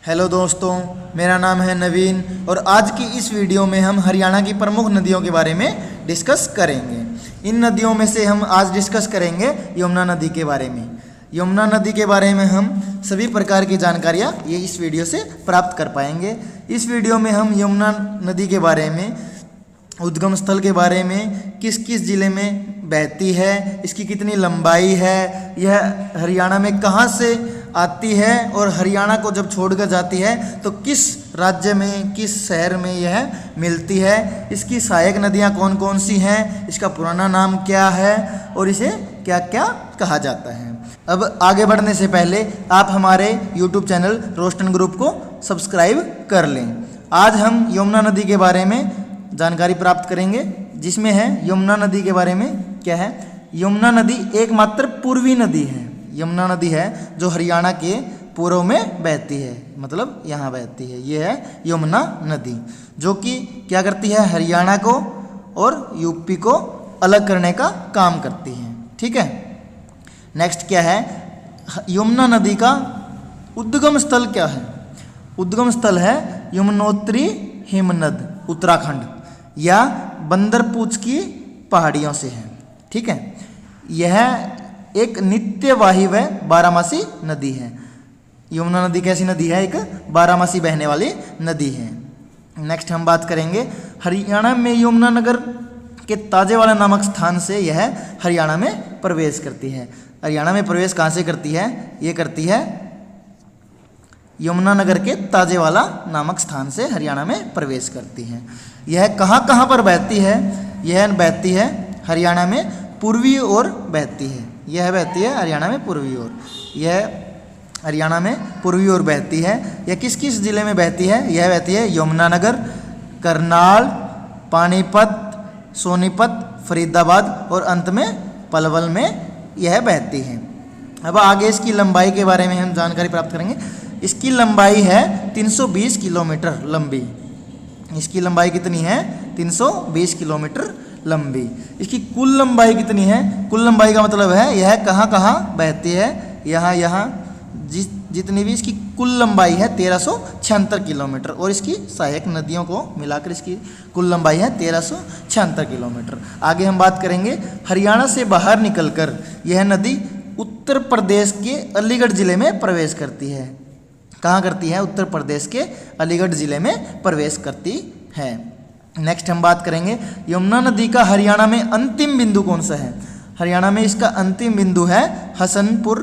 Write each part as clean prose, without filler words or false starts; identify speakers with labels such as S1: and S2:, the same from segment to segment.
S1: Hello दोस्तों, मेरा नाम है नवीन और आज की इस वीडियो में हम हरियाणा की प्रमुख नदियों के बारे में डिस्कस करेंगे। इन नदियों में से हम आज डिस्कस करेंगे यमुना नदी के बारे में। यमुना नदी के बारे में हम सभी प्रकार की जानकारियाँ ये इस वीडियो से प्राप्त कर पाएंगे। इस वीडियो में हम यमुना नदी के बारे में, उद्गम स्थल के बारे में, किस किस ज़िले में बहती है, इसकी कितनी लंबाई है, यह हरियाणा में कहाँ से आती है और हरियाणा को जब छोड़कर जाती है तो किस राज्य में, किस शहर में यह मिलती है, इसकी सहायक नदियाँ कौन कौन सी हैं, इसका पुराना नाम क्या है और इसे क्या क्या कहा जाता है। अब आगे बढ़ने से पहले आप हमारे YouTube चैनल रोस्टन ग्रुप को सब्सक्राइब कर लें। आज हम यमुना नदी के बारे में जानकारी प्राप्त करेंगे, जिसमें है यमुना नदी के बारे में क्या है। यमुना नदी एकमात्र पूर्वी नदी है। यमुना नदी है जो हरियाणा के पूर्व में बहती है, मतलब यहाँ बहती है। ये है यमुना नदी, जो कि क्या करती है, हरियाणा को और यूपी को अलग करने का काम करती है। ठीक है। नेक्स्ट क्या है, यमुना नदी का उद्गम स्थल क्या है। उद्गम स्थल है यमुनोत्री हिमनद, उत्तराखंड या बंदरपूछ की पहाड़ियों से है। ठीक है। यह एक नित्यवाही व बारहमासी नदी है। यमुना नदी कैसी नदी है, एक बारहमासी बहने वाली नदी है। नेक्स्ट हम बात करेंगे हरियाणा में यमुना नगर के ताजेवाला नामक स्थान से यह हरियाणा में प्रवेश करती है। हरियाणा में प्रवेश कहाँ से करती है, ये करती है यमुना नगर के ताजेवाला नामक स्थान से हरियाणा में प्रवेश करती है। यह कहाँ कहाँ पर बहती है, यह बहती है हरियाणा में पूर्वी ओर बहती है। यह बहती है हरियाणा में पूर्वी ओर। यह हरियाणा में पूर्वी ओर बहती है। यह किस किस जिले में बहती है, यह बहती है यमुनानगर, करनाल, पानीपत, सोनीपत, फरीदाबाद और अंत में पलवल में यह बहती है। अब आगे इसकी लंबाई के बारे में हम जानकारी प्राप्त करेंगे। इसकी लंबाई है 320 किलोमीटर लंबी। इसकी लंबाई कितनी है, 320 किलोमीटर लंबी। इसकी कुल लंबाई कितनी है, कुल लंबाई का मतलब है यह कहाँ कहाँ बहती है। यहाँ जितनी भी इसकी कुल लंबाई है 1376 किलोमीटर और इसकी सहायक नदियों को मिलाकर इसकी कुल लंबाई है 1376 किलोमीटर। आगे हम बात करेंगे हरियाणा से बाहर निकलकर यह नदी उत्तर प्रदेश के अलीगढ़ ज़िले में प्रवेश करती है। कहाँ करती है, उत्तर प्रदेश के अलीगढ़ ज़िले में प्रवेश करती है। नेक्स्ट हम बात करेंगे यमुना नदी का हरियाणा में अंतिम बिंदु कौन सा है। हरियाणा में इसका अंतिम बिंदु है हसनपुर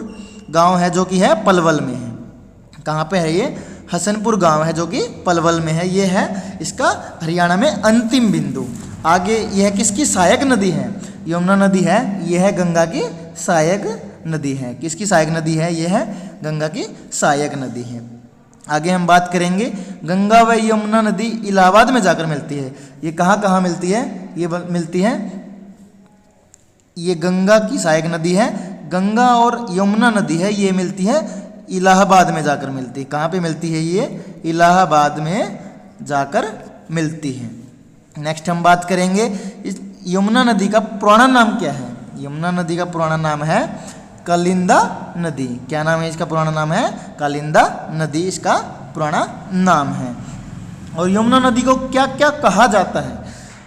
S1: गांव है, जो कि है पलवल में है। कहाँ पे है ये, हसनपुर गांव है जो कि पलवल में है। ये है इसका हरियाणा में अंतिम बिंदु। आगे यह किसकी सहायक नदी है, यमुना नदी है, यह है गंगा की सहायक नदी है। किसकी सहायक नदी है, यह है गंगा की सहायक नदी है। आगे हम बात करेंगे गंगा व यमुना नदी इलाहाबाद में जाकर मिलती है। ये कहाँ कहाँ मिलती है, ये मिलती है, ये गंगा की सहायक नदी है। गंगा और यमुना नदी है, ये मिलती है इलाहाबाद में जाकर मिलती है। कहाँ पे मिलती है, ये इलाहाबाद में जाकर मिलती है। नेक्स्ट हम बात करेंगे इस यमुना नदी का पुराना नाम क्या है। यमुना नदी का पुराना नाम है कालिंदा नदी। क्या नाम है इसका पुराना नाम है, कालिंदा नदी इसका पुराना नाम है। और यमुना नदी को क्या क्या कहा जाता है,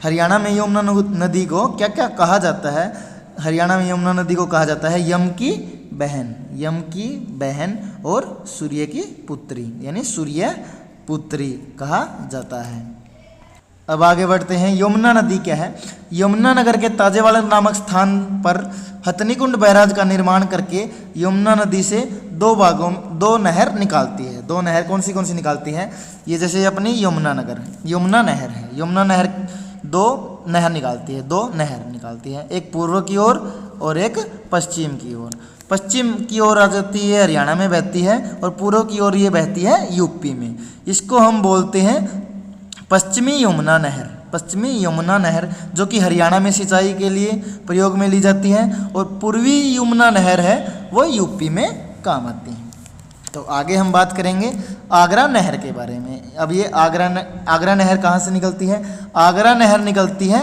S1: हरियाणा में यमुना नदी को क्या क्या कहा जाता है। हरियाणा में यमुना नदी को कहा जाता है यम की बहन, यम की बहन और सूर्य की पुत्री, यानी सूर्य पुत्री कहा जाता है। अब आगे बढ़ते हैं, यमुना नदी क्या है। यमुना नगर के ताजेवाला नामक स्थान पर हथनीकुंड बैराज का निर्माण करके यमुना नदी से दो नहर निकालती है। दो नहर कौन सी निकालती है, ये जैसे अपनी यमुना नहर है। यमुना नहर दो नहर निकालती है, एक पूर्व की ओर और एक पश्चिम की ओर। पश्चिम की ओर आ जाती है, हरियाणा में बहती है, और पूर्व की ओर ये बहती है यूपी में। इसको हम बोलते हैं पश्चिमी यमुना नहर। पश्चिमी यमुना नहर जो कि हरियाणा में सिंचाई के लिए प्रयोग में ली जाती है, और पूर्वी यमुना नहर है वो यूपी में काम आती है। तो आगे हम बात करेंगे आगरा नहर के बारे में। अब ये आगरा नहर कहाँ से निकलती है, आगरा नहर निकलती है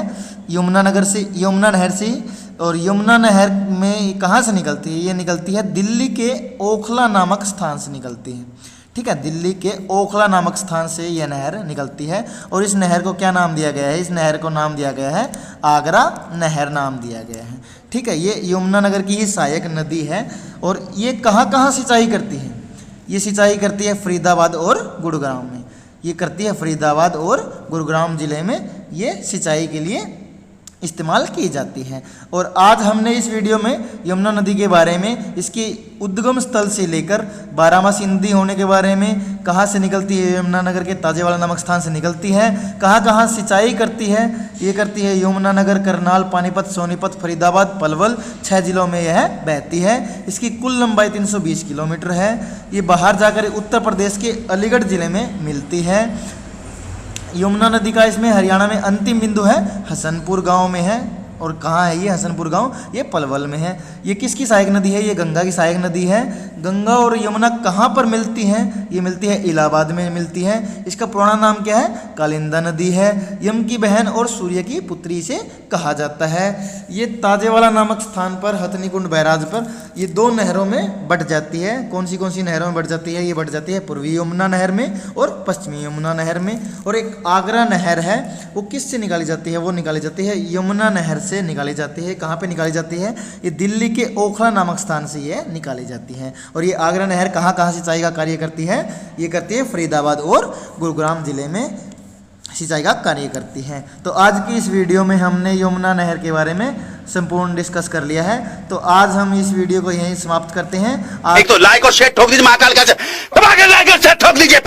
S1: यमुना नहर से। और यमुना नहर में कहाँ से निकलती है, ये निकलती है दिल्ली के ओखला नामक स्थान से निकलती है। ठीक है, दिल्ली के ओखला नामक स्थान से यह नहर निकलती है और इस नहर को क्या नाम दिया गया है? इस नहर को नाम दिया गया है आगरा नहर नाम दिया गया है। ठीक है, ये यमुनानगर की ही सहायक नदी है और ये कहाँ कहाँ सिंचाई करती है? ये सिंचाई करती है फरीदाबाद और गुरुग्राम में। ये करती है फरीदाबाद और गुरुग्राम ज़िले में, ये सिंचाई के लिए इस्तेमाल की जाती है। और आज हमने इस वीडियो में यमुना नदी के बारे में, इसके उद्गम स्थल से लेकर बारामासी नदी होने के बारे में, कहाँ से निकलती है यमुनानगर के ताजेवाला नामक स्थान से निकलती है, कहाँ कहाँ सिंचाई करती है, ये करती है यमुनानगर, करनाल, पानीपत, सोनीपत, फरीदाबाद, पलवल 6 जिलों में यह बहती है। इसकी कुल लंबाई 320 किलोमीटर है। ये बाहर जाकर उत्तर प्रदेश के अलीगढ़ ज़िले में मिलती है। यमुना नदी का इसमें हरियाणा में अंतिम बिंदु है हसनपुर गांव में है। और कहाँ है ये हसनपुर गांव? ये पलवल में है। ये किसकी सहायक नदी है? ये गंगा की सहायक नदी है। गंगा और यमुना कहाँ पर मिलती हैं? ये मिलती है इलाहाबाद में मिलती है। इसका पुराना नाम क्या है? कालिंदा नदी है। यम की बहन और सूर्य की पुत्री से कहा जाता है। ये ताजेवाला नामक स्थान पर हथनी कुंड बैराज पर ये 2 नहरों में बट जाती है। कौन सी नहरों में बट जाती है? ये बट जाती है पूर्वी यमुना नहर में और पश्चिमी यमुना नहर में। और एक आगरा नहर है, वो किससे निकाली जाती है? वो निकाली जाती है यमुना नहर से निकाली जाती है। कहाँ पे निकाली जाती है? ये दिल्ली के ओखला नामक स्थान से ये निकाली जाती है। और ये आगरा नहर कहाँ कहाँ सिंचाई का कार्य करती है? ये करती है फरीदाबाद और गुरुग्राम जिले में सिंचाई का कार्य करती है। तो आज की इस वीडियो में हमने यमुना नहर के बारे में संपूर्ण डिस्कस कर लिया है। तो आज हम इस वीडियो को यहीं समाप्त करते हैं।
S2: एक तो लाइक और शेयर ठोक दीजिए, महाकाल का लाइक और शेयर ठोक दीजिए।